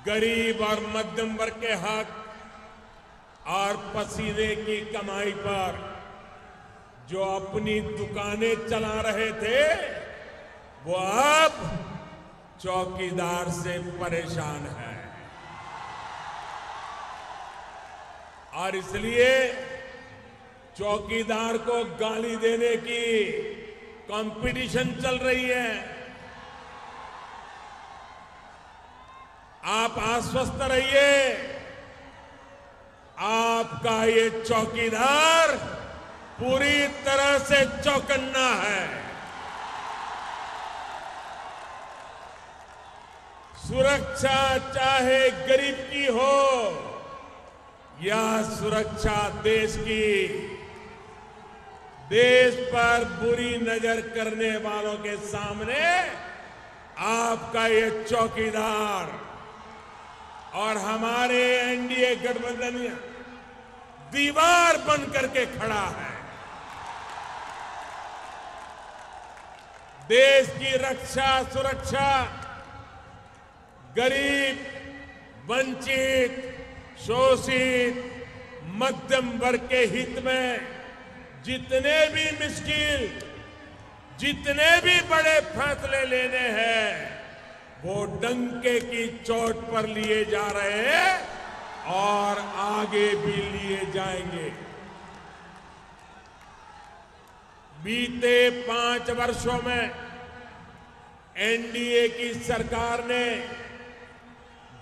गरीब और मध्यम वर्ग के हक और पसीने की कमाई पर जो अपनी दुकानें चला रहे थे, वो अब चौकीदार से परेशान है। और इसलिए चौकीदार को गाली देने की कंपटीशन चल रही है। आप आश्वस्त रहिए, आपका ये चौकीदार पूरी तरह से चौकन्ना है। सुरक्षा चाहे गरीब की हो या सुरक्षा देश की, देश पर बुरी नजर करने वालों के सामने आपका ये चौकीदार और हमारे एनडीए गठबंधन दीवार बन करके खड़ा है। देश की रक्षा सुरक्षा गरीब, वंचित, शोषित, मध्यम वर्ग के हित में जितने भी मुश्किल, जितने भी बड़े फैसले लेने हैं, वो डंके की चोट पर लिए जा रहे हैं और आगे भी लिए जाएंगे। बीते 5 वर्षों में एनडीए की सरकार ने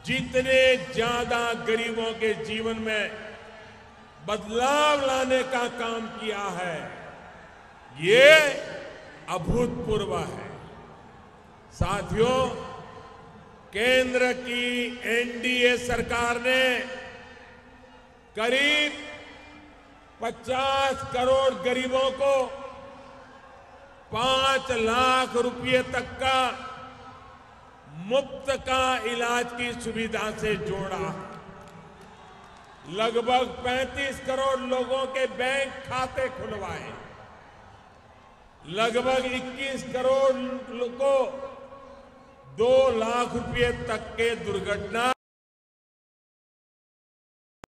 जितने ज्यादा गरीबों के जीवन में बदलाव लाने का काम किया है, ये अभूतपूर्व है। साथियों, केंद्र की एनडीए सरकार ने करीब 50 करोड़ गरीबों को 5 लाख रुपए तक का मुफ्त का इलाज की सुविधा से जोड़ा। लगभग 35 करोड़ लोगों के बैंक खाते खुलवाए। लगभग 21 करोड़ को 2 लाख रुपए तक के दुर्घटना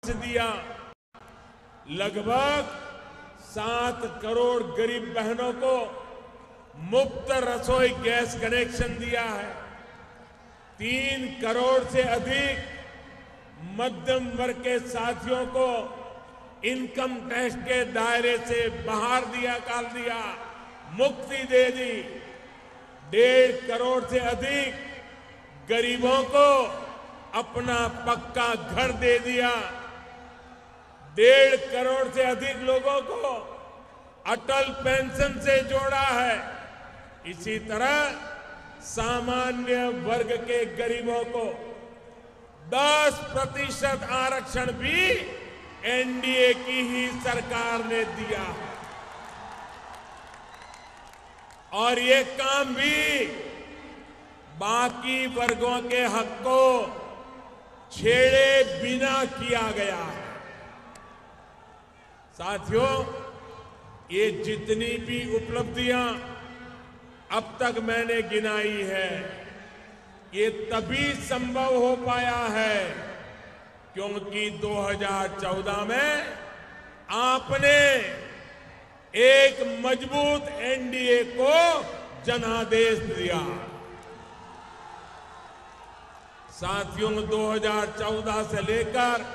दिया। लगभग 7 करोड़ गरीब बहनों को मुफ्त रसोई गैस कनेक्शन दिया है। 3 करोड़ से अधिक मध्यम वर्ग के साथियों को इनकम टैक्स के दायरे से बाहर निकाल दिया, मुक्ति दे दी। 1.5 करोड़ से अधिक गरीबों को अपना पक्का घर दे दिया। 1.5 करोड़ से अधिक लोगों को अटल पेंशन से जोड़ा है। इसी तरह सामान्य वर्ग के गरीबों को 10% आरक्षण भी एनडीए की ही सरकार ने दिया है। और ये काम भी बाकी वर्गों के हक को छेड़े बिना किया गया है। साथियों, ये जितनी भी उपलब्धियां अब तक मैंने गिनाई है, ये तभी संभव हो पाया है क्योंकि 2014 में आपने एक मजबूत एनडीए को जनादेश दिया। साथियों, 2014 से लेकर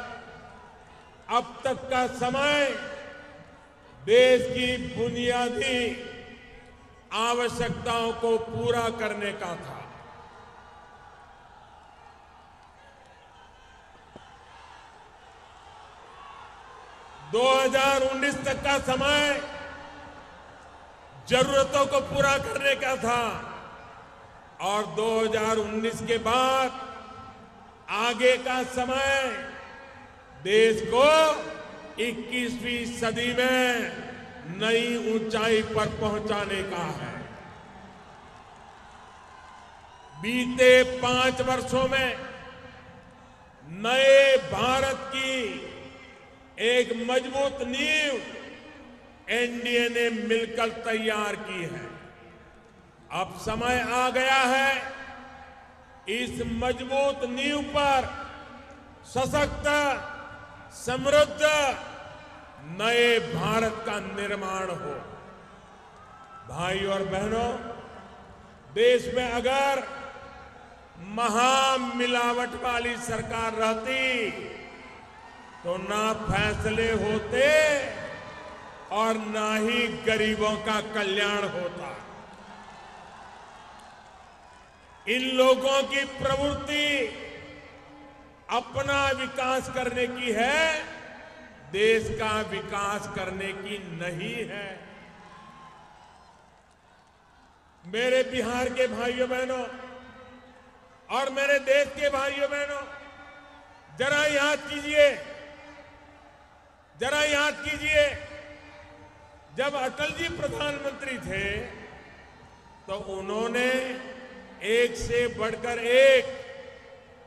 अब तक का समय देश की बुनियादी आवश्यकताओं को पूरा करने का था। 2019 तक का समय जरूरतों को पूरा करने का था और 2019 के बाद आगे का समय देश को 21वीं सदी में नई ऊंचाई पर पहुंचाने का है। बीते 5 वर्षों में नए भारत की एक मजबूत नींव एनडीए ने मिलकर तैयार की है। अब समय आ गया है इस मजबूत नींव पर सशक्त, समृद्ध नए भारत का निर्माण हो। भाइयों और बहनों, देश में अगर महामिलावट वाली सरकार रहती तो ना फैसले होते और ना ही गरीबों का कल्याण होता। इन लोगों की प्रवृत्ति अपना विकास करने की है, देश का विकास करने की नहीं है। मेरे बिहार के भाइयों बहनों और मेरे देश के भाइयों बहनों, जरा याद कीजिए, जब अटल जी प्रधानमंत्री थे तो उन्होंने एक से बढ़कर एक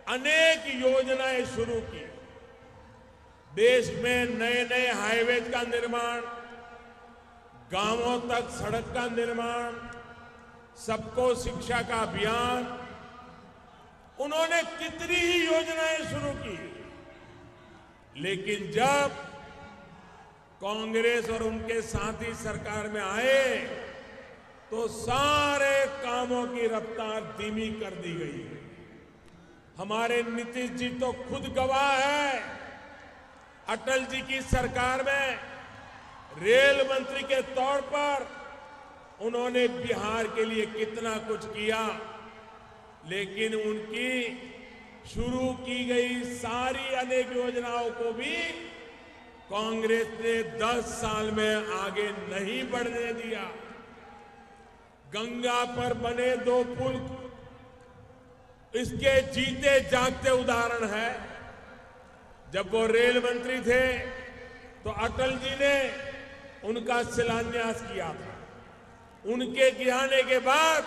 अनेक योजनाएं शुरू की। देश में नए नए हाईवेज का निर्माण, गांवों तक सड़क का निर्माण, सबको शिक्षा का अभियान, उन्होंने कितनी ही योजनाएं शुरू की। लेकिन जब कांग्रेस और उनके साथी सरकार में आए तो सारे कामों की रफ्तार धीमी कर दी गई। हमारे नीतीश जी तो खुद गवाह है। अटल जी की सरकार में रेल मंत्री के तौर पर उन्होंने बिहार के लिए कितना कुछ किया, लेकिन उनकी शुरू की गई सारी अनेक योजनाओं को भी कांग्रेस ने 10 साल में आगे नहीं बढ़ने दिया। गंगा पर बने 2 पुल इसके जीते जागते उदाहरण है। जब वो रेल मंत्री थे तो अटल जी ने उनका शिलान्यास किया था। उनके गिराने के बाद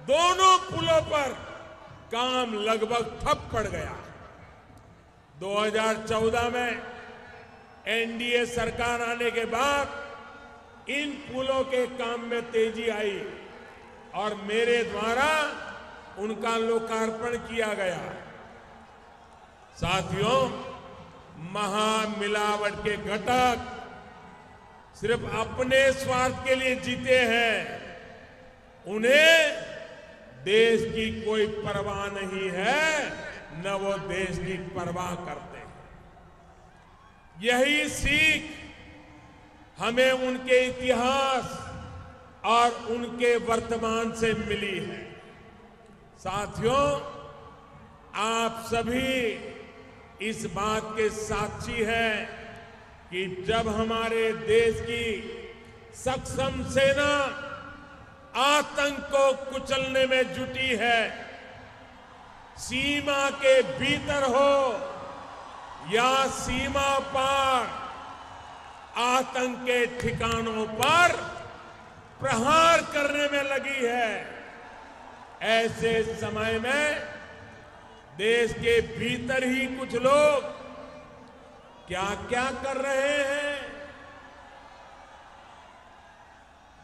दोनों पुलों पर काम लगभग ठप पड़ गया। 2014 में एनडीए सरकार आने के बाद इन पुलों के काम में तेजी आई और मेरे द्वारा उनका लोकार्पण किया गया। साथियों, महामिलावट के घटक सिर्फ अपने स्वार्थ के लिए जीते हैं, उन्हें देश की कोई परवाह नहीं है, न वो देश की परवाह करते हैं। यही सीख हमें उनके इतिहास और उनके वर्तमान से मिली है। साथियों, आप सभी इस बात के साक्षी हैं कि जब हमारे देश की सक्षम सेना आतंक को कुचलने में जुटी है, सीमा के भीतर हो या सीमा पार, आतंक के ठिकानों पर प्रहार करने में लगी है, ऐसे समय में देश के भीतर ही कुछ लोग क्या क्या कर रहे हैं।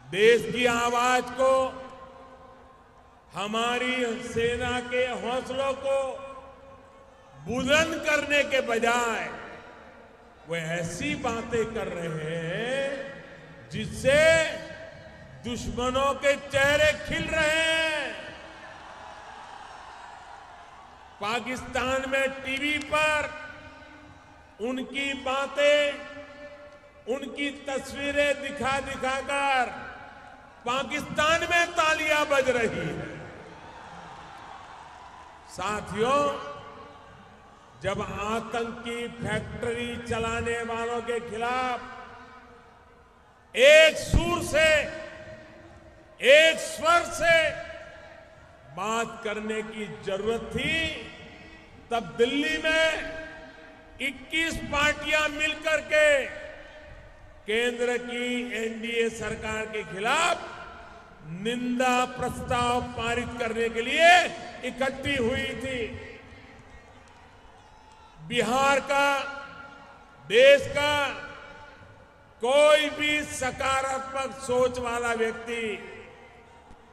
देश की आवाज को, हमारी सेना के हौसलों को बुलंद करने के बजाय वे ऐसी बातें कर रहे हैं जिससे दुश्मनों के चेहरे खिल रहे हैं। पाकिस्तान में टीवी पर उनकी बातें, उनकी तस्वीरें दिखा दिखाकर पाकिस्तान में तालियां बज रही है। साथियों, जब आतंक की फैक्ट्री चलाने वालों के खिलाफ एक सुर से, एक स्वर से बात करने की जरूरत थी, तब दिल्ली में 21 पार्टियां मिलकर के केंद्र की एनडीए सरकार के खिलाफ निंदा प्रस्ताव पारित करने के लिए इकट्ठी हुई थी। बिहार का, देश का कोई भी सकारात्मक सोच वाला व्यक्ति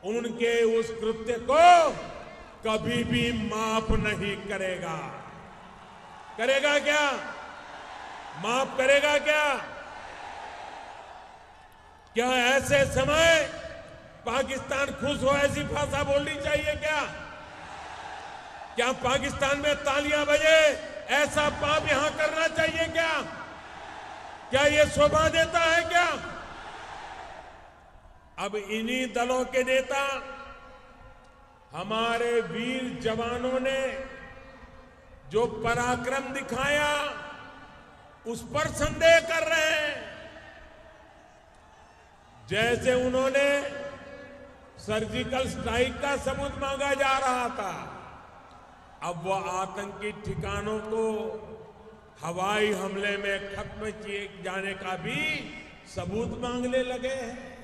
उनके उस कृत्य को कभी भी माफ नहीं करेगा। करेगा क्या? माफ करेगा क्या? क्या ऐसे समय पाकिस्तान खुश हो ऐसी भाषा बोलनी चाहिए क्या? क्या पाकिस्तान में तालियां बजे ऐसा पाप यहां करना चाहिए क्या? क्या ये शोभा देता है क्या? अब इन्हीं दलों के नेता हमारे वीर जवानों ने जो पराक्रम दिखाया उस पर संदेह कर रहे हैं। जैसे उन्होंने सर्जिकल स्ट्राइक का सबूत मांगा जा रहा था, अब वो आतंकी ठिकानों को हवाई हमले में खत्म किए जाने का भी सबूत मांगने लगे हैं।